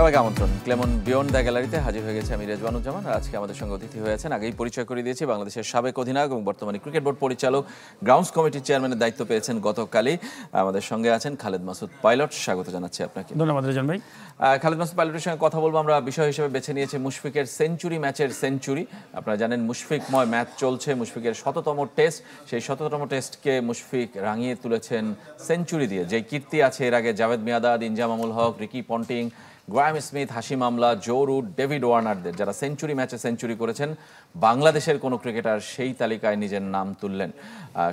সবাইকে আমন্ত্রণ। Clemon beyond the গ্যালারিতে হাজির হয়ে গেছে আমি রেজওয়ানুজ্জামান। আজকে আমাদের সঙ্গে অতিথি হয়েছেন, আগেই পরিচয় করে দিয়েছি, বাংলাদেশের সাবেক অধিনায়ক এবং বর্তমানে ক্রিকেট বোর্ড পরিচালক, গ্রাউন্ডস কমিটির চেয়ারম্যানের দায়িত্ব পেয়েছেন গতকালই। আমাদের সঙ্গে আছেন খালেদ মাসুদ পাইলট। স্বাগত জানাচ্ছি আপনাকে। ধন্যবাদ রেজন ভাই। খালেদ মাসুদ পাইলটের সঙ্গে কথা বলবো। আমরা বিষয় হিসেবে বেছে নিয়েছি মুশফিকের সেঞ্চুরি, ম্যাচের সেঞ্চুরি। আপনারা জানেন মুশফিকময় ম্যাচ চলছে, মুশফিকের ১০০তম টেস্ট। সেই ১০০তম টেস্টকে মুশফিক রাঙিয়ে তুলেছেন সেঞ্চুরি দিয়ে। যে কীর্তি আছে এর আগে Javed Miandad, Inzamamul Haq, Ricky Ponting, Graeme Smith, Hashim Amla, Joe root, David ওয়ার্নারদের, যারা সেঞ্চুরি ম্যাচে সেঞ্চুরি করেছেন, বাংলাদেশের কোনো ক্রিকেটার সেই তালিকায় নিজের নাম তুললেন।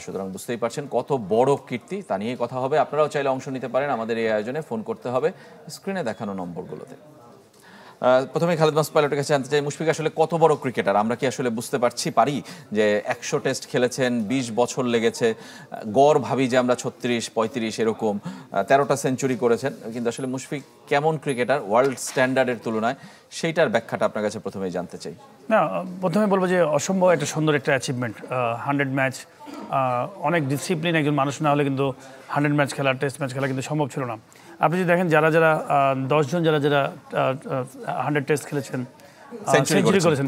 সুতরাং বুঝতেই পারছেন কত বড় কীর্তি, তা নিয়ে কথা হবে। আপনারাও চাইলে অংশ নিতে পারেন আমাদের এই আয়োজনে, ফোন করতে হবে স্ক্রিনে দেখানো নম্বরগুলোতে। প্রথমে খালেদ মাসুদ পাইলটের কাছে জানতে চাই, মুশফিক আসলে কত বড় ক্রিকেটার? আমরা কি আসলে বুঝতে পারি যে ১০০ টেস্ট খেলেছেন, ২০ বছর লেগেছে, গড় ভাবি যে আমরা ৩৬, ৩৫ এরকম, ১৩টা সেঞ্চুরি করেছেন, কিন্তু আসলে মুশফিক কেমন ক্রিকেটার ওয়ার্ল্ড স্ট্যান্ডার্ডের তুলনায়, সেইটার ব্যাখ্যাটা আপনার কাছে প্রথমেই জানতে চাই। না, প্রথমে বলবো যে অসম্ভব একটা সুন্দর একটা অ্যাচিভমেন্ট। 100 ম্যাচ, অনেক ডিসিপ্লিন একজন মানুষ না হলে কিন্তু 100 ম্যাচ খেলা, টেস্ট ম্যাচ খেলা কিন্তু সম্ভব ছিল না। আপনি যদি দেখেন যারা 10 জন যারা 100 টেস্ট খেলেছেন, সেঞ্চুরি করেছেন,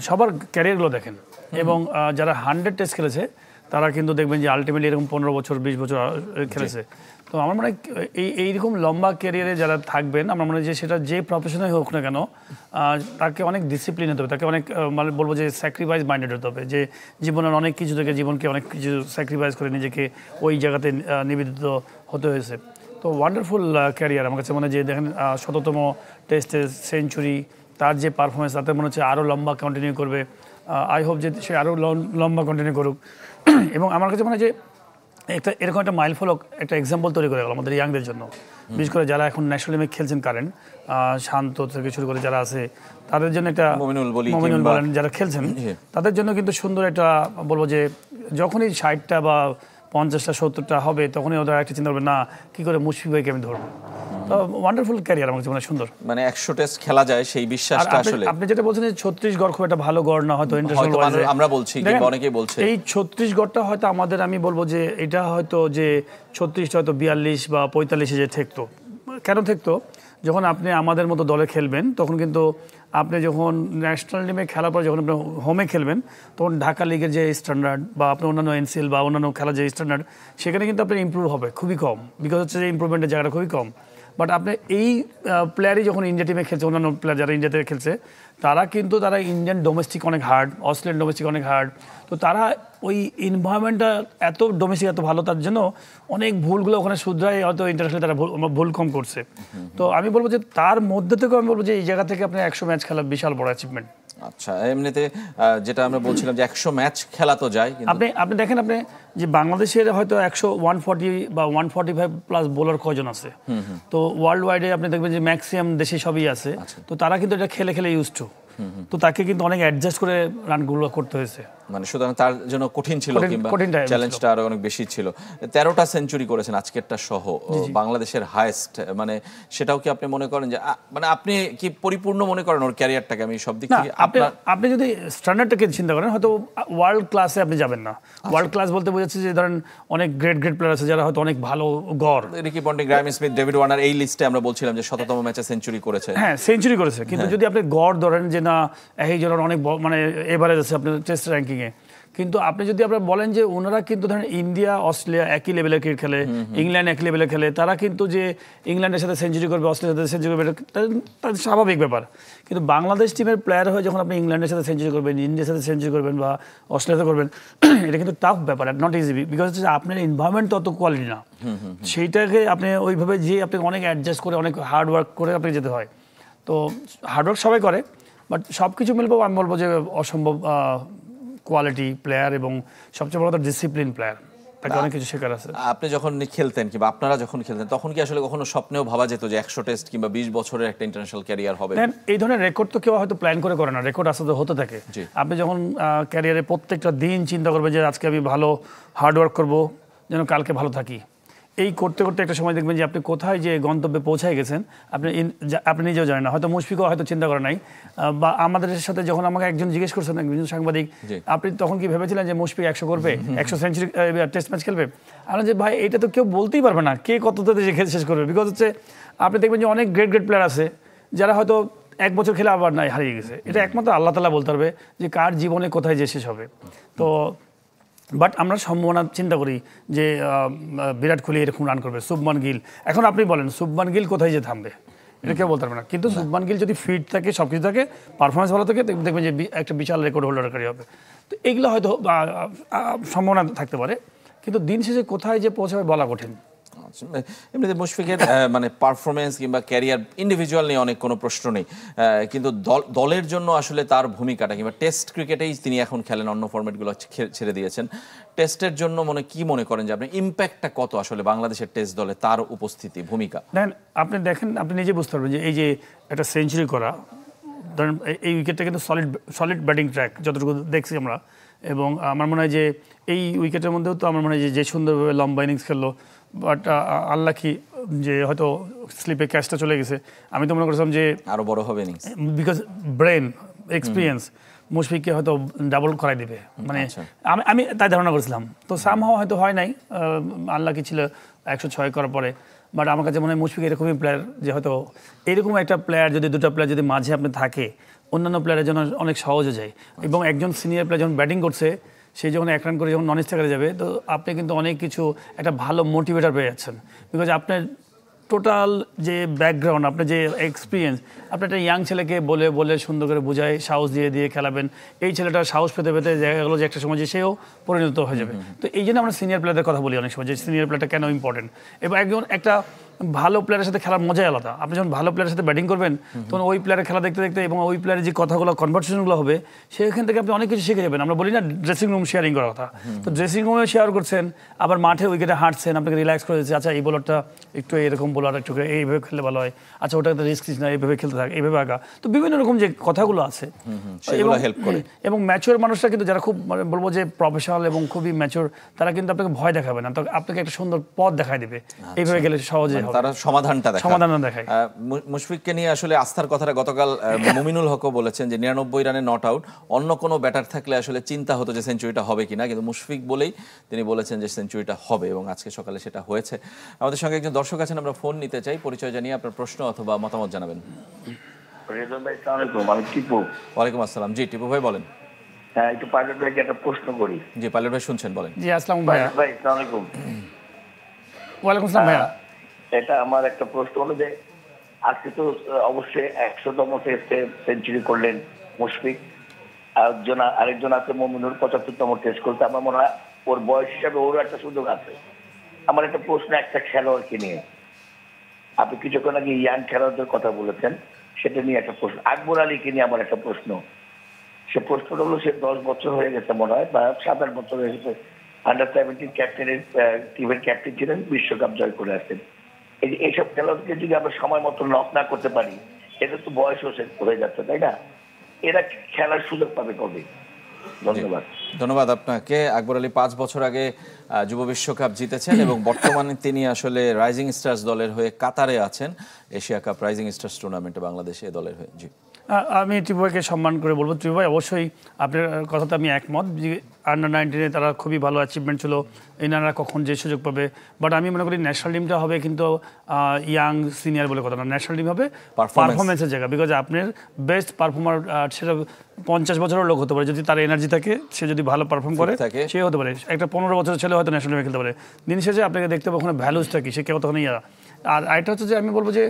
সবার ক্যারিয়ারগুলো দেখেন, এবং যারা 100 টেস্ট খেলেছে তারা কিন্তু দেখবেন যে আলটিমেটলি এরকম 15 বছর 20 বছর খেলেছে। তো আমার মনে হয় এইরকম লম্বা ক্যারিয়ারে যারা থাকবেন, আমার মনে হয় যে সেটা যে প্রফেশনাল হোক না কেন, তাকে অনেক ডিসিপ্লিন হতে হবে, তাকে অনেক মানে বলবো যে স্যাক্রিফাইস মাইন্ডেড হতে হবে, যে জীবনের অনেক কিছু থেকে জীবনকে অনেক কিছু স্যাক্রিফাইস করে নিজেকে ওই জায়গাতে নিবেদিত হতে হয়েছে। তো ওয়ান্ডারফুল ক্যারিয়ার আমার কাছে মনে হয়। যে দেখেন ১০০তম টেস্টে সেঞ্চুরি, তার যে পারফরমেন্স, তাতে মনে হচ্ছে আরও লম্বা কন্টিনিউ করবে। আই হোপ যে সে আরও লম্বা কন্টিনিউ করুক। এবং আমার কাছে মনে হয় যে এরকম একটা মাইল ফলক, একটা এক্সাম্পল তৈরি করে গেল আমাদের ইয়াংদের জন্য, বিশেষ করে যারা এখন ন্যাশনাল টিমে খেলছেন কারেন্ট, শান্ত থেকে শুরু করে যারা আছে তাদের জন্য একটা, মমিনুল বলেন যারা খেলছেন, তাদের জন্য কিন্তু সুন্দর একটা, বলবো যে যখনই ৬০টা বা ৫০টা ৭০টা হবে, তখনই ওরা একটা চিন্তা করবে, না কি করে মুশফিক ভাইকে আমি ধরবো। তো ওয়ান্ডারফুল ক্যারিয়ার আমার কাছে মনে হয়, সুন্দর। মানে ১০০ টেস্ট খেলা যায়, সেই বিশ্বাসটা আসলে আপনি যেটা বলছেন যে ৩৬ গড় খুব একটা ভালো গড় না, হয়তো ইন্টারন্যাশনাল আমরা বলছি, কিংবা অনেকেই বলছে এই ৩৬ গড়টা হয়তো আমাদের, আমি বলবো যে এটা হয়তো যে ৩৬টা হয়তো ৪২ বা ৪৫-এ যে ঠেকতো। কেন ঠেকতো? যখন আপনি আমাদের মতো দলে খেলবেন, তখন কিন্তু আপনি যখন ন্যাশনাল টিমে খেলার পর যখন আপনি হোমে খেলবেন, তখন ঢাকা লিগের যে স্ট্যান্ডার্ড বা আপনার অন্যান্য এনসিএল বা অন্যান্য খেলার যে স্ট্যান্ডার্ড, সেখানে কিন্তু আপনার ইমপ্রুভ হবে খুবই কম, বিকজ হচ্ছে যে ইমপ্রুভমেন্টের জায়গাটা খুবই কম। বাট আপনি এই প্লেয়ারই যখন ইন্ডিয়া টিমে খেলছে, অন্যান্য প্লেয়ার যারা ইন্ডিয়াতে খেলছে, তারা ইন্ডিয়ান ডোমেস্টিক অনেক হার্ড, অস্ট্রেলিয়ান ডোমেস্টিক অনেক হার্ড। তো তারা ওই এনভায়রনমেন্টটা এত ডোমেস্টিক এত ভালো, তার জন্য অনেক ভুলগুলো ওখানে শুধরাই হয়তো ইন্টারন্যাশনাল তারা ভুল কম করছে। তো আমি বলবো যে তার মধ্যে থেকে আমি বলবো যে এই জায়গা থেকে আপনি ১০০ ম্যাচ খেলা বিশাল বড় অ্যাচিভমেন্ট। আচ্ছা, এমনিতে যেটা আমরা বলছিলাম যে ১০০ ম্যাচ খেলা তো যায়, আপনি দেখেন, আপনি যে বাংলাদেশের হয়তো 140 বা 145 প্লাস বোলার কজন আছে, তো ওয়ার্ল্ড ওয়াইডে আপনি দেখবেন যে ম্যাক্সিমাম দেশে সবই আছে। তো তারা কিন্তু এটা খেলে খেলে ইউজ টু, তো তাকে কিন্তু অনেক অ্যাডজাস্ট করে রানগুলো করতে হয়েছে। মানে সুতরাং তার জন্য কঠিন ছিল, কিংবা চ্যালেঞ্জটা আরো অনেক বেশি ছিল। ১৩টা সেঞ্চুরি করেছেন, আজকেরটা সহ বাংলাদেশের হাইয়েস্ট। মানে সেটাও কি আপনি মনে করেন যে, মানে আপনি কি পরিপূর্ণ মনে করেন ওর ক্যারিয়ারটাকে? আমি সব দিক থেকে আপনি যদি স্ট্যান্ডার্ডটাকে চিন্তা করেন, হয়তো ওয়ার্ল্ড ক্লাসে আপনি যাবেন না। ওয়ার্ল্ড ক্লাস বলতে বোঝাচ্ছে যে ধরেন অনেক গ্রেট প্লেয়ার আছে যারা হয়তো অনেক ভালো গড়, Ricky Ponting, Graeme Smith, David Warner, এই লিস্টে আমরা বলছিলাম যে ১০০তম ম্যাচে সেঞ্চুরি করেছে। হ্যাঁ, সেঞ্চুরি করেছে, কিন্তু যদি আপনি গড় ধরেন যে না এই জন্য অনেক মানে এভারেজ আছে আপনার টেস্ট র্যাঙ্কিংয়ে, কিন্তু আপনি যদি আপনারা বলেন যে ওনারা কিন্তু ধরেন ইন্ডিয়া অস্ট্রেলিয়া একই লেভেলের ক্রিকেট খেলে, ইংল্যান্ড একই লেভেলে খেলে, তারা কিন্তু যে ইংল্যান্ডের সাথে সেঞ্চুরি করবে, অস্ট্রেলিয়ার সাথে সেঞ্চুরি করবে, তাদের স্বাভাবিক ব্যাপার। কিন্তু বাংলাদেশ টিমের প্লেয়ার হয়ে যখন আপনি ইংল্যান্ডের সাথে সেঞ্চুরি করবেন, ইন্ডিয়ার সাথে সেঞ্চুরি করবেন বা অস্ট্রেলিয়াতে করবেন, এটা কিন্তু টাফ ব্যাপার, নট ইজি, বিকজ হচ্ছে আপনার এনভায়রনমেন্ট তত কোয়ালিটি না। সেইটাকে আপনি ওইভাবে যে আপনি অনেক অ্যাডজাস্ট করে, অনেক হার্ড ওয়ার্ক করে আপনাকে যেতে হয়। তো হার্ডওয়ার্ক সবাই করে, বাট সব কিছু মিলবো আমি বলবো যে অসম্ভব কোয়ালিটি প্লেয়ার, এবং সবচেয়ে বড় কথা ডিসিপ্লিন প্লেয়ার, তাকে অনেক কিছু শেখার আছে। আপনি যখন খেলতেন কিংবা আপনারা যখন খেলতেন, তখন কি আসলে কখনো স্বপ্নেও ভাবা যেত যে ১০০ টেস্ট কিংবা ২০ বছরের একটা ইন্টারন্যাশনাল ক্যারিয়ার হবে? এই ধরনের রেকর্ড তো কেউ হয়তো প্ল্যান করে না, রেকর্ড আসলে হতে থাকে। আপনি যখন ক্যারিয়ারে প্রত্যেকটা দিন চিন্তা করবেন যে আজকে আমি ভালো হার্ডওয়ার্ক করবো যেন কালকে ভালো থাকি, এই করতে করতে একটা সময় দেখবেন যে আপনি কোথায় যে গন্তব্যে পৌঁছায় গেছেন আপনি নিজেও জানেন না, হয়তো মুশফিকও হয়তো চিন্তা করে নাই। বা আমাদের সাথে যখন আমাকে একজন জিজ্ঞেস করছেন, একজন সাংবাদিক, আপনি তখন কি ভেবেছিলেন যে মুশফিক 100 করবে, 100 সেঞ্চুরি টেস্ট ম্যাচ খেলবে? আমরা যে ভাই এটা তো কেউ বলতেই পারবে না কে কততে শেষ করবে, বিকজ হচ্ছে আপনি দেখবেন যে অনেক গ্রেট প্লেয়ার আছে যারা হয়তো 1 বছর খেলে আবার নাই হারিয়ে গেছে। এটা একমাত্র আল্লাহ তাআলা বলতে পারবে যে কার জীবনে কোথায় যে শেষ হবে। তো বাট আমরা সম্ভাবনা চিন্তা করি যে বিরাট কোহলি এরকম রান করবে, শুভমান গিল। এখন আপনি বলেন শুভমান গিল কোথায় যে থামবে, এটা কেউ বলতে পারবে না। কিন্তু শুভমান গিল যদি ফিট থাকে, সব কিছু থাকে, পারফরমেন্স ভালো থাকে, দেখবেন যে একটা বিশাল রেকর্ড হোল্ডারকারী হবে। তো এগুলো হয়তো সম্ভাবনা থাকতে পারে, কিন্তু দিন শেষে কোথায় যে পৌঁছাবে বলা কঠিন। এমনিতে মুশফিকের মানে পারফরমেন্স কিংবা ক্যারিয়ার ইন্ডিভিজুয়াল নিয়ে অনেক কোনো প্রশ্ন নেই, কিন্তু দলের জন্য আসলে তার ভূমিকাটা, কিংবা টেস্ট ক্রিকেটেই তিনি এখন খেলেন, অন্য ফরম্যাটগুলো ছেড়ে দিয়েছেন, টেস্টের জন্য কি মনে করেন যে আপনি ইম্প্যাক্টটা কত আসলে বাংলাদেশের টেস্ট দলে তার উপস্থিতি, ভূমিকা? দেখেন আপনি নিজে বুঝতে পারবেন যে এই যে একটা সেঞ্চুরি করা, ধরেন এই উইকেটটা কিন্তু সলিড ব্যাটিং ট্র্যাক যতটুকু দেখছি আমরা। এবং আমার মনে হয় যে এই উইকেটের মধ্যেও তো আমার মনে হয় যে সুন্দরভাবে লম্বা ইনিংস খেললো, বাট আল্লাহ কি যে হয়তো স্লিপে ক্যাচটা চলে গেছে। আমি তো মনে করছিলাম যে আরো বড় হবে ইনিংস, বিকজ ব্রেন এক্সপিরিয়েন্স মুশফিককে হয়তো ডাবল করাই দিবে, মানে আমি তাই ধারণা করছিলাম। তো সামহাও হয়তো হয় নাই, আল্লাহ কি ছিল 106 করার পরে। বাট আমার কাছে মনে হয় মুশফিক এরকমই প্লেয়ার যে হয়তো এরকম একটা প্লেয়ার যদি, দুটো প্লেয়ার যদি মাঝে আপনি থাকে, অন্যান্য প্লেয়ারের জন্য অনেক সহজ হয়ে যায়। এবং একজন সিনিয়র প্লেয়ার যখন ব্যাটিং করছে, সে যখন 1 রান করে যখন নন স্ট্রাইকারে যাবে, তো আপনি কিন্তু অনেক কিছু একটা ভালো মোটিভেটার পেয়ে যাচ্ছেন। বিকজ আপনার টোটাল যে ব্যাকগ্রাউন্ড, আপনার যে এক্সপিরিয়েন্স, আপনি একটা ইয়াং ছেলেকে বলে বলে সুন্দর করে বোঝায়, সাহস দিয়ে খেলাবেন। এই ছেলেটা সাহস পেতে দেখা গেলো যে একটা সময় যে সেও পরিণত হয়ে যাবে। তো এই জন্য আমরা সিনিয়র প্লেয়ারদের কথা বলি অনেক সময়, যে সিনিয়র প্লেয়ারটা কেন ইম্পর্টেন্ট। এবং একটা ভালো প্লেয়ারের সাথে খেলার মজাই আলাদা। আপনি যখন ভালো প্লেয়ারের সাথে ব্যাটিং করবেন, তখন ওই প্লেয়ারের খেলা দেখতে দেখতে এবং ওই প্লেয়ারের যে কথাগুলো, কনভারসেশনগুলো হবে, সেখান থেকে আপনি অনেক কিছু শিখে যাবেন। আমরা বলি না ড্রেসিং রুম শেয়ারিং করার কথা, তো ড্রেসিং রুমে শেয়ার করছেন, আবার মাঠে উইকেটে হাঁটছেন, আপনাকে রিল্যাক্স করে দিচ্ছে। আচ্ছা এই বোলারটা একটু এরকম বোলার, একটু এইভাবে খেললে ভালো হয়, আচ্ছা ওটা রিস্ক না, এইভাবে খেলতে থাকে, এইভাবে আগা। তো বিভিন্ন রকম যে কথাগুলো আছে সেগুলো হেল্প করে। এবং ম্যাচিওর মানুষরা কিন্তু, যারা খুব বলবো যে প্রফেশনাল এবং খুবই ম্যাচিওর, তারা কিন্তু আপনাকে ভয় দেখাবে না, তো আপনাকে একটা সুন্দর পথ দেখায় দিবে। এইভাবে গেলে সহজে তারা সমাধানটা দেখায়। মুশফিককে নিয়ে আসলে আস্থার কথাটা গতকাল মুমিনুল হকও বলেছেন যে 99 রানে নট আউট, অন্য কোনো ব্যাটার থাকলে আসলে চিন্তা হতো যে সেঞ্চুরিটা হবে কিনা, কিন্তু মুশফিক বলেই তিনি বলেছেন যে সেঞ্চুরিটা হবে, এবং আজকে সকালে সেটা হয়েছে। আমাদের সঙ্গে একজন দর্শক আছেন, আমরা ফোন নিতে চাই, পরিচয় জানিয়ে আপনার প্রশ্ন অথবা মতামত জানাবেন। ওয়ালাইকুম আসসালাম। জি টিপু ভাই বলেন। হ্যাঁ, একটু পাইলট ভাইকে একটা প্রশ্ন করি। জি পাইলট ভাই শুনছেন, বলেন। জি আসসালাম ভাইয়া। ভাই আসসালামু আলাইকুম। ওয়ালাইকুম আসসালাম ভাইয়া। এটা আমার একটা প্রশ্ন হলো যে আজকে তো অবশ্যই 100তম টেস্টে সেঞ্চুরি করলেন মুশফিক, আরেকজন আছে মুমিনুল 75তম টেস্ট করতে। আমার মনে হয় ওর বয়স হিসাবে ওরও একটা সুযোগ আছে। আমার একটা প্রশ্ন একটা খেলোয়াড়কে নিয়ে, আপনি কিছুক্ষণ আগে ইয়াং খেলোয়াড়দের কথা বলেছেন, সেটা নিয়ে একটা প্রশ্ন। আকবর আলীকে নিয়ে আমার একটা প্রশ্ন। সে প্রশ্নটা হলো, সে 10 বছর হয়ে গেছে মনে হয়, বা 7-8 বছর হয়ে গেছে, আন্ডার-17 ক্যাপ্টেনের টিমের ক্যাপ্টেন ছিলেন, বিশ্বকাপ জয় করে আসছেন। এইসব খেলোয়াড়কে যদি আমরা সময় মতো নক না করতে পারি, এটা তো বয়স হয়ে যাচ্ছে, তাই না? এরা খেলার সুযোগ পাবে কবে? ধন্যবাদ আপনাকে। আকবর আলী 5 বছর আগে যুব বিশ্বকাপ জিতেছেন এবং বর্তমানে তিনি আসলে রাইজিং স্টার্স দলের হয়ে কাতারে আছেন, এশিয়া কাপ রাইজিং স্টার্স টুর্নামেন্টে বাংলাদেশে দলের হয়ে। জি, আমি টিপু ভাইকে সম্মান করে বলবো, টিপু ভাই অবশ্যই আপনার কথাতে আমি একমত যে আন্ডার-19 তারা খুবই ভালো অ্যাচিভমেন্ট ছিল, এনারা কখন যে সুযোগ পাবে। বাট আমি মনে করি ন্যাশনাল টিমটা হবে কিন্তু ইয়াং সিনিয়র বলে কথা না, ন্যাশনাল টিম হবে পারফরমেন্সের জায়গা। বিকজ আপনার বেস্ট পারফর্মার সেটা 50 বছরের লোক হতে পারে, যদি তার এনার্জি থাকে, সে যদি ভালো পারফর্ম করে সে হতে পারে। একটা 15 বছরের ছেলে হয়তো ন্যাশনাল টিমে খেলতে পারে। দিন শেষে আপনাকে দেখতে হবে ওখানে ভ্যালুসটা কি, সে কেউ তখন ইয়া। আর এটা হচ্ছে যে আমি বলবো যে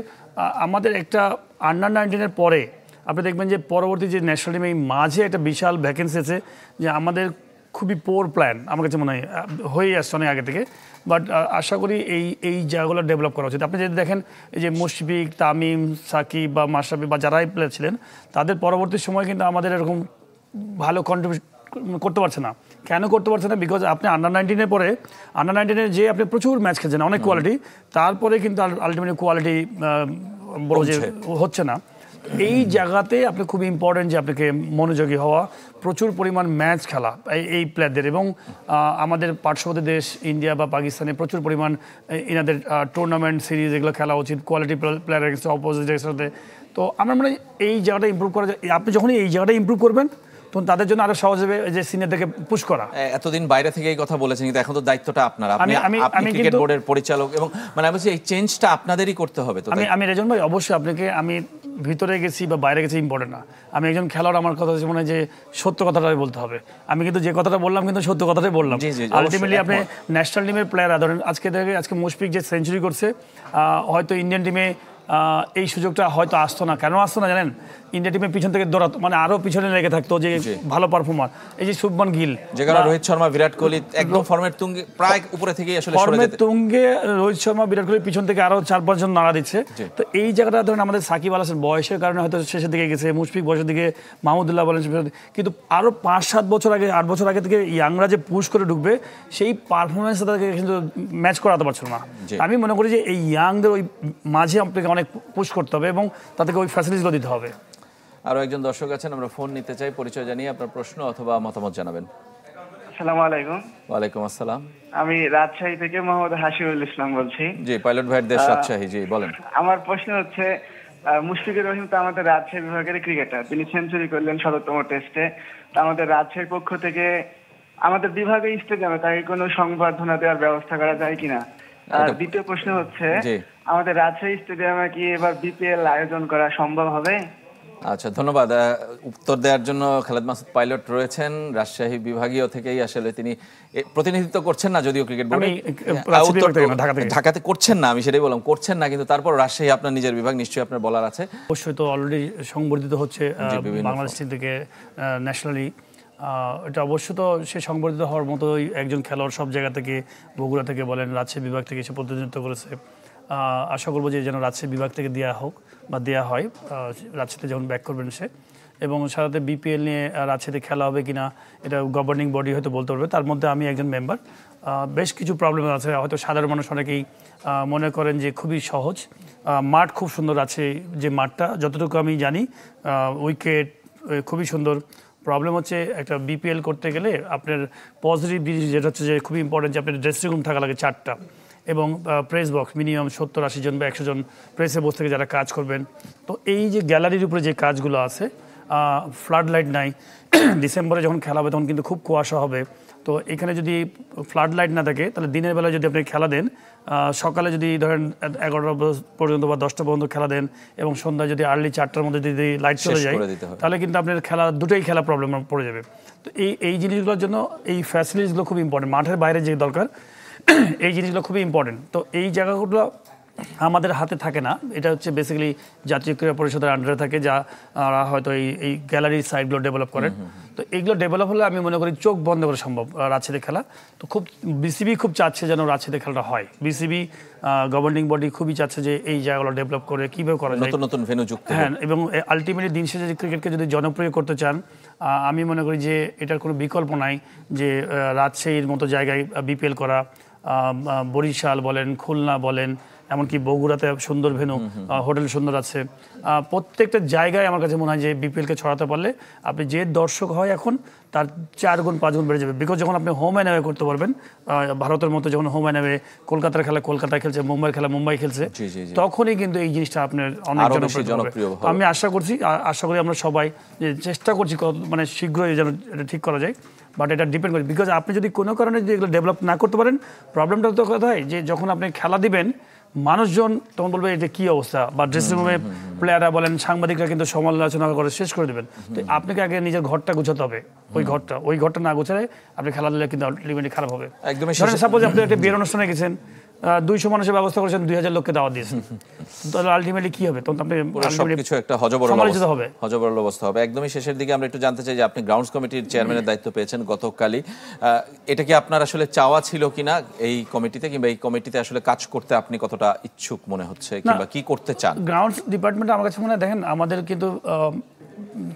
আমাদের একটা আন্ডার-19 পরে আপনি দেখবেন যে পরবর্তী যে ন্যাশনাল টিমে মাঝে একটা বিশাল ভ্যাকেন্সি আছে, যে আমাদের খুবই পোর প্ল্যান আমার কাছে মনে হয় হয়ে আসছে অনেক আগে থেকে। বাট আশা করি এই জায়গাগুলো ডেভেলপ করা উচিত। আপনি যদি দেখেন এই যে মুশফিক, তামিম, সাকিব বা মাশরাফি বা যারাই প্লেয়ার ছিলেন, তাদের পরবর্তী সময় কিন্তু আমাদের এরকম ভালো কন্ট্রিবিউশন করতে পারছে না। কেন করতে পারছে না? বিকজ আপনি আন্ডার-19 পরে, আন্ডার-19 যে আপনি প্রচুর ম্যাচ খেলছেন, অনেক কোয়ালিটি, তারপরে কিন্তু আলটিমেটলি কোয়ালিটি বড় যে হচ্ছে না। এই জায়গাতে আপনি খুব ইম্পর্টেন্ট যে আপনাকে মনোযোগী হওয়া, প্রচুর পরিমাণ ম্যাচ খেলা এই প্লেয়ারদের, এবং আমাদের পার্শ্ববর্তী দেশ ইন্ডিয়া বা পাকিস্তানে প্রচুর পরিমাণ এনাদের টুর্নামেন্ট সিরিজ এগুলো খেলা উচিত, কোয়ালিটি প্লেয়ারের অপোজিটের সাথে। তো আমার মনে হয় এই জায়গাটা ইমপ্রুভ করা যায়। আপনি যখনই এই জায়গাটা ইমপ্রুভ করবেন তখন তাদের জন্য আরো সহজ হবে যে সিনিয়রদেরকে পুশ করা। এতদিন বাইরে থেকে এই কথা বলেছেন, কিন্তু এখন তো দায়িত্বটা আপনার, আপনি ক্রিকেট বোর্ডের পরিচালক, এবং মানে আমি বলছি এই চেঞ্জটা আপনাদেরই করতে হবে। তো আমি রেজন ভাই, অবশ্যই আপনাকে, আমি ভিতরে গেছি বা বাইরে গেছি ইম্পর্টেন্ট না। আমি একজন খেলোয়াড়, আমার কথা হচ্ছে মনে হয় যে সত্য কথাটাই বলতে হবে। আমি কিন্তু যে কথাটা বললাম কিন্তু সত্য কথাটাই বললাম। আলটিমেটলি আপনি ন্যাশনাল টিমের প্লেয়ার, ধরেন আজকে মুশফিক যে সেঞ্চুরি করছে, হয়তো ইন্ডিয়ান টিমে এই সুযোগটা হয়তো আসতো না। কেন আসতো না জানেন? ইন্ডিয়া টিমের পিছন থেকে দৌড়াতো, মানে আরো পিছনে লেগে থাকতো যে ভালো পারফর্মার, এই যে শুভমান গিল, যে কারণে রোহিত শর্মা, বিরাট কোহলি একদম ফর্মের তুঙ্গে, প্রায় উপরে থেকে আসলে ফর্মের তুঙ্গে রোহিত শর্মা, বিরাট কোহলির পিছন থেকে আরো 4-5 জন নাড়া দিচ্ছে। তো এই জায়গাটা ধরেন আমাদের সাকিব আল হাসান বয়সের কারণে হয়তো শেষের দিকে গেছে, মুশফিক বয়সের দিকে, মাহমুদুল্লাহ বলেন, কিন্তু আরো 5-7 বছর আগে, 8 বছর আগে থেকে ইয়াংরা যে পুশ করে ঢুকবে, সেই পারফরমেন্স তাদেরকে কিন্তু ম্যাচ করাতে পারছিল না। আমি মনে করি যে এই ইয়াংদের ওই মাঝে আপনাকে অনেক পুশ করতে হবে এবং তাদেরকে ওই ফ্যাসিলিটিসগুলো দিতে হবে। আরো একজন দর্শক আছেন, আমরা ফোন নিতে চাই। পরিচয় জানিয়ে আপনার প্রশ্ন অথবা মতামত জানাবেন। আসসালামু আলাইকুম। ওয়ালাইকুম আসসালাম। আমি রাজশাহী থেকে মোহাম্মদ হাশিমুল ইসলাম বলছি। জি, পাইলট ভাইয়ের দেশ রাজশাহী। জি বলেন। আমার প্রশ্ন হচ্ছে, মুশফিকুর রহিম তো আমাদের রাজশাহী বিভাগের ক্রিকেটার, তিনি সেঞ্চুরি করলেন ১৭তম টেস্টে। আমাদের রাজশাহীর পক্ষ থেকে আমাদের বিভাগীয় স্টেডিয়ামে তাকে কোনো সংবর্ধনা দেওয়ার ব্যবস্থা করা যায় কিনা। দ্বিতীয় প্রশ্ন হচ্ছে, আমাদের রাজশাহী স্টেডিয়ামে কি এবার বিপিএল আয়োজন করা সম্ভব হবে? আচ্ছা, ধন্যবাদ। উত্তর দেওয়ার জন্য খালেদ মাসুদ পাইলট রয়েছেন রাজশাহী বিভাগীয় থেকেই। আসলে তিনি প্রতিনিধিত্ব করছেন না, যদিও ক্রিকেট বোর্ডে ঢাকাতে করছেন না, আমি সেটাই বললাম, করছেন না, কিন্তু তারপর রাজশাহী আপনার নিজের বিভাগ, নিশ্চয়ই আপনার বলার আছে। অবশ্যই, তো অলরেডি সংবর্ধিত হচ্ছে বাংলাদেশ থেকে ন্যাশনালি। এটা অবশ্য তো সে সংবর্ধিত হওয়ার মতোই একজন খেলোয়াড়, সব জায়গা থেকে, বগুড়া থেকে বলেন, রাজশাহী বিভাগ থেকে সে প্রতিনিধিত্ব করেছে। আশা করবো যে যেন রাজশাহী বিভাগ থেকে দেওয়া হোক বা দেওয়া হয়, রাজশাহীতে যখন ব্যাক করবেন সে। এবং সাথে বিপিএল নিয়ে রাজশাহীতে খেলা হবে কিনা এটা গভর্নিং বডি হয়তো বলতে পারবে, তার মধ্যে আমি একজন মেম্বার। বেশ কিছু প্রবলেম আছে, হয়তো সাধারণ মানুষ অনেকেই মনে করেন যে খুবই সহজ। মাঠ খুব সুন্দর আছে, যে মাঠটা যতটুকু আমি জানি, উইকেট খুবই সুন্দর। প্রবলেম হচ্ছে একটা বিপিএল করতে গেলে আপনার পজিটিভ জিনিস যেটা হচ্ছে যে খুবই ইম্পর্টেন্ট, যে আপনার ড্রেসিং রুম থাকা লাগে 4টা, এবং প্রেস বক্স মিনিমাম 70-80 জন বা 100 জন প্রেসে বসে থেকে যারা কাজ করবেন। তো এই যে গ্যালারির উপরে যে কাজগুলো আছে, ফ্লাড লাইট নাই। ডিসেম্বরে যখন খেলা হবে তখন কিন্তু খুব কুয়াশা হবে। তো এখানে যদি ফ্লাড লাইট না থাকে, তাহলে দিনের বেলায় যদি আপনি খেলা দেন, সকালে যদি ধরেন 11টা পর্যন্ত বা 10টা পর্যন্ত খেলা দেন, এবং সন্ধ্যায় যদি আর্লি 4টার মধ্যে যদি লাইট চলে যায়, তাহলে কিন্তু আপনার দুটোই খেলা প্রবলেম পড়ে যাবে। তো এই জিনিসগুলোর জন্য এই ফ্যাসিলিটিসগুলো খুব ইম্পর্টেন্ট। মাঠের বাইরে যে দরকার, এই জিনিসগুলো খুবই ইম্পর্টেন্ট। তো এই জায়গাগুলো আমাদের হাতে থাকে না। এটা হচ্ছে বেসিক্যালি জাতীয় ক্রীড়া পরিষদের আন্ডারে থাকে, যারা হয়তো এই গ্যালারির সাইডগুলো ডেভেলপ করেন। তো এইগুলো ডেভেলপ হলে আমি মনে করি চোখ বন্ধ করে সম্ভব রাজশাহীতে খেলা। তো বিসিবি খুব চাচ্ছে যেন রাজশাহীতে খেলাটা হয়। বিসিবি গভর্নিং বডি খুবই চাচ্ছে যে এই জায়গাগুলো ডেভেলপ করে কীভাবে করা যায়, নতুন ভেন্যু যুক্ত। হ্যাঁ, এবং আলটিমেটলি দিন শেষে যে ক্রিকেটকে যদি জনপ্রিয় করতে চান, আমি মনে করি যে এটার কোনো বিকল্প নাই যে রাজশাহীর মতো জায়গায় বিপিএল করা। বরিশাল বলেন, খুলনা বলেন, এমনকি বগুড়াতে সুন্দর ভেন্যু, হোটেল সুন্দর আছে। প্রত্যেকটা জায়গায় আমার কাছে মনে হয় যে বিপিএলকে ছড়াতে পারলে আপনি যে দর্শক হয় এখন তার 4 গুণ 5 গুণ বেড়ে যাবে। বিকজ যখন আপনি হোম অ্যান্ড অ্যাওয়ে করতে পারবেন, ভারতের মতো যখন হোম অ্যান্ড অ্যাওয়ে, কলকাতার খেলা কলকাতায় খেলছে, মুম্বাইয়ের খেলা মুম্বাই খেলছে, তখনই কিন্তু এই জিনিসটা আপনার অনেক জনপ্রিয় হবে। আমি আশা করি আমরা সবাই চেষ্টা করছি মানে শীঘ্রই যেন এটা ঠিক করা যায়। বাট এটা ডিপেন্ড করে, বিকজ আপনি যদি কোনো কারণে যদি এগুলো ডেভেলপ না করতে পারেন, প্রবলেমটা তো কোথায়, যে যখন আপনি খেলা দিবেন মানুষজন তখন বলবে এটা কী অবস্থা, বা ড্রেসিং রুমে প্লেয়াররা বলেন, সাংবাদিকরা কিন্তু সমালোচনা করে শেষ করে দেবেন। তো আপনাকে আগে নিজের ঘরটা গুছাতে হবে। ওই ঘরটা না গুছালে আপনি খেলা দিলে কিন্তু আলটিমেটলি খারাপ হবে। একদমই। সাপোজ আপনি একটা বিয়ের অনুষ্ঠানে গেছেন, 200 মানুষের ব্যবস্থা করেছেন, 2000 লোককে দাওয়াত দিয়েছেন, তাহলে আলটিমেটলি কি হবে? তখন আপনি সবকিছু একটা হযবরল অবস্থা হবে। একদমই শেষের দিকে আমরা একটু জানতে চাই যে আপনি গ্রাউন্ডস কমিটির চেয়ারম্যানের দায়িত্ব পেয়েছেন গতকালই। এটা কি আপনার আসলে চাওয়া ছিল কিনা এই কমিটিতে, কিংবা এই কমিটিতে আসলে কাজ করতে আপনি কতটা ইচ্ছুক মনে হচ্ছে, কিংবা কি করতে চান? গ্রাউন্ডস ডিপার্টমেন্টে আমার কাছে মনে হয়, দেখেন আমাদের কিন্তু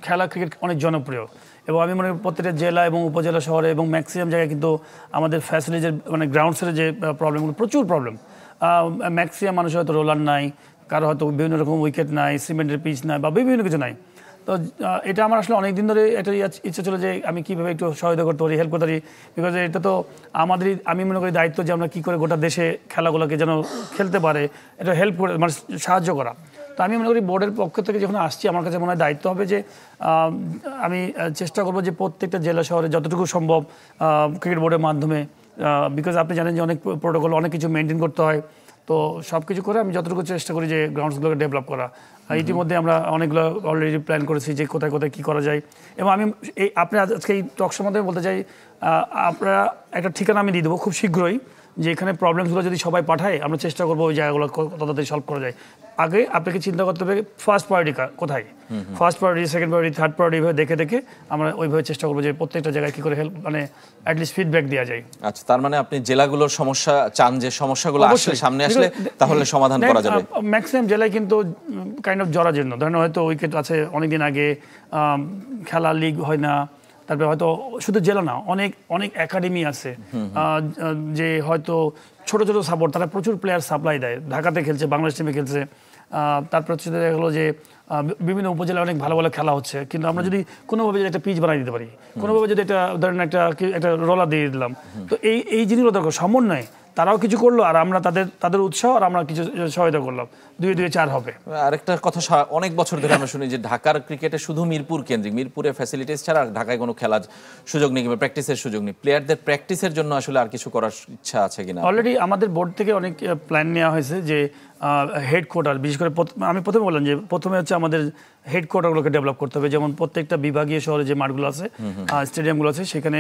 খেলা ক্রিকেট অনেক জনপ্রিয়, এবং আমি মনে করি প্রত্যেকটা জেলা এবং উপজেলা শহরে এবং ম্যাক্সিমাম জায়গায় কিন্তু আমাদের ফ্যাসিলিটির মানে গ্রাউন্ডসের যে প্রবলেমগুলো, প্রচুর প্রবলেম। ম্যাক্সিমাম মানুষের হয়তো রোলার নাই, কারো হয়তো বিভিন্ন রকম উইকেট নাই, সিমেন্টের পিচ নাই বা বিভিন্ন কিছু নাই। তো এটা আমার আসলে অনেক দিন ধরে একটা ইচ্ছা ছিল যে আমি কীভাবে একটু সহায়তা করতে পারি, হেল্প করতে পারি, বিকজ এটা তো আমাদেরই, আমি মনে করি দায়িত্ব যে আমরা কী করে গোটা দেশে খেলাগুলোকে যেন খেলতে পারে, এটা হেল্প করে মানে সাহায্য করা। তো আমি মনে করি বোর্ডের পক্ষ থেকে যখন আসছি আমার কাছে মনে হয় দায়িত্ব হবে যে আমি চেষ্টা করবো যে প্রত্যেকটা জেলা শহরে যতটুকু সম্ভব ক্রিকেট বোর্ডের মাধ্যমে, বিকজ আপনি জানেন যে অনেক প্রোটোকল, অনেক কিছু মেনটেন করতে হয়। তো সব কিছু করে আমি যতটুকু চেষ্টা করি যে গ্রাউন্ডসগুলোকে ডেভেলপ করা। ইতিমধ্যে আমরা অনেকগুলো অলরেডি প্ল্যান করেছি যে কোথায় কোথায় কী করা যায়। এবং আমি আপনি আজকে এই টকশোর মাধ্যমে বলতে চাই, আপনারা একটা ঠিকানা আমি দিয়ে দেবো খুব শীঘ্রই, যে এখানে প্রবলেমসগুলো যদি সবাই পাঠায় আমরা চেষ্টা করবো ওই জায়গাগুলো কত তাড়াতাড়ি সলভ করা যায়। আগে আপনাকে চিন্তা করতে হবে ফার্স্ট প্রায়োরিটি কোথায়, first priority, second priority, third priority ভাবে দেখে দেখে আমরা ওইভাবে চেষ্টা করবো যে প্রত্যেকটা জায়গায় কী করে হেল্প মানে অ্যাটলিস্ট ফিডব্যাক দেওয়া যায়। আচ্ছা, তার মানে আপনি জেলাগুলোর সমস্যা চান যে সমস্যাগুলো আসলে সামনে আসলে তাহলে সমাধান করা যাবে। ম্যাক্সিমাম জেলায় কিন্তু কাইন্ড অফ জরাজীর্ণ, ধরেন হয়তো উইকেট আছে অনেকদিন আগে, খেলা লিগ হয় না, তারপরে হয়তো শুধু জেলা না, অনেক অনেক একাডেমি আছে যে হয়তো ছোট ছোট সাপোর্ট, তারা প্রচুর প্লেয়ার সাপ্লাই দেয়, ঢাকাতে খেলছে, বাংলাদেশ টিমে খেলছে। তারপর হচ্ছে দেখা গেলো যে বিভিন্ন উপজেলায় অনেক ভালো ভালো খেলা হচ্ছে, কিন্তু আমরা যদি কোনোভাবে যদি একটা পিচ বানিয়ে দিতে পারি, কোনোভাবে যদি একটা ধরেন একটা রোলার দিয়ে দিলাম, তো এই জিনিসগুলো দরকার সমন্বয়, তারাও কিছু করলো আর আমরা তাদের উৎসাহ আর আমরা কিছু সহায়তা করলাম, 2-2-4 হবে। আরেকটা কথা, অনেক বছর ধরে আমরা শুনি যে ঢাকার ক্রিকেটে শুধু মিরপুর কেন্দ্রিক, মিরপুরে ফ্যাসিলিটিস ছাড়া ঢাকায় কোনো খেলার সুযোগ নেই কিংবা প্র্যাকটিসের সুযোগ নেই। প্লেয়ারদের প্র্যাকটিসের জন্য আসলে আর কিছু করার ইচ্ছা আছে কিনা? অলরেডি আমাদের বোর্ড থেকে অনেক প্ল্যান নেওয়া হয়েছে যে হেডকোয়ার্টার, বিশেষ করে আমি প্রথমে বললাম যে প্রথমে হচ্ছে আমাদের হেডকোয়ার্টারগুলোকে ডেভেলপ করতে হবে, যেমন প্রত্যেকটা বিভাগীয় শহরে যে মাঠগুলো আছে, স্টেডিয়ামগুলো আছে, সেখানে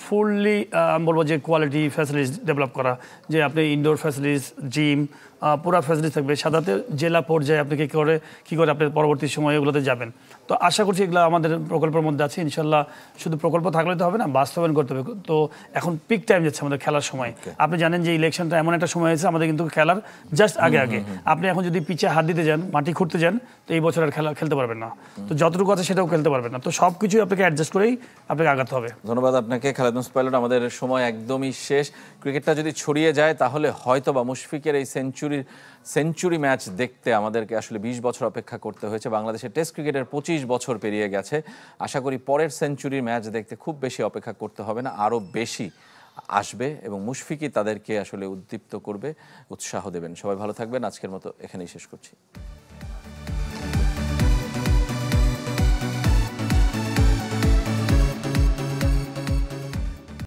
ফুললি আমি বলবো যে কোয়ালিটি ফ্যাসিলিটিস ডেভেলপ করা, যে আপনি ইনডোর ফ্যাসিলিটিস, জিম, পুরা ফ্যাসিলিটিস থাকবে। সাধারণত জেলা পর্যায়ে আপনি কী করে আপনি পরবর্তী সময়ে এগুলোতে যাবেন। তো আশা করছি এগুলো আমাদের প্রকল্পের মধ্যে আছে, ইনশাল্লাহ। শুধু প্রকল্প থাকলে তো হবে না, বাস্তবায়ন করতে হবে। তো এখন পিক টাইম যাচ্ছে আমাদের খেলার সময়। আপনি জানেন যে ইলেকশনটা এমন একটা সময় হয়েছে আমাদের কিন্তু খেলার জাস্ট আগে আপনি এখন যদি পিচে হাত দিতে যান, মাটি খুঁড়তে যান, তো এই বছর আর খেলতে পারবেন না। তো যতটুকু আছে সেটাও খেলতে পারবেন না। তো সব কিছুই আপনাকে অ্যাডজাস্ট করেই আপনাকে আগাতে হবে। ধন্যবাদ আপনাকে খালেদ মুস্তফা পাইলট। আমাদের সময় একদমই শেষ। ক্রিকেটটা যদি ছড়িয়ে যায় তাহলে হয়তো বা মুশফিকের এই সেঞ্চুরি ম্যাচ দেখতে আমাদেরকে আসলে 20 বছর অপেক্ষা করতে হয়েছে। বাংলাদেশের টেস্ট ক্রিকেটের 25 বছর পেরিয়ে গেছে। আশা করি পরের সেঞ্চুরির ম্যাচ দেখতে খুব বেশি অপেক্ষা করতে হবে না, আরও বেশি আসবে এবং মুশফিকই তাদেরকে আসলে উদ্দীপ্ত করবে, উৎসাহ দেবেন। সবাই ভালো থাকবেন। আজকের মতো এখানেই শেষ করছি।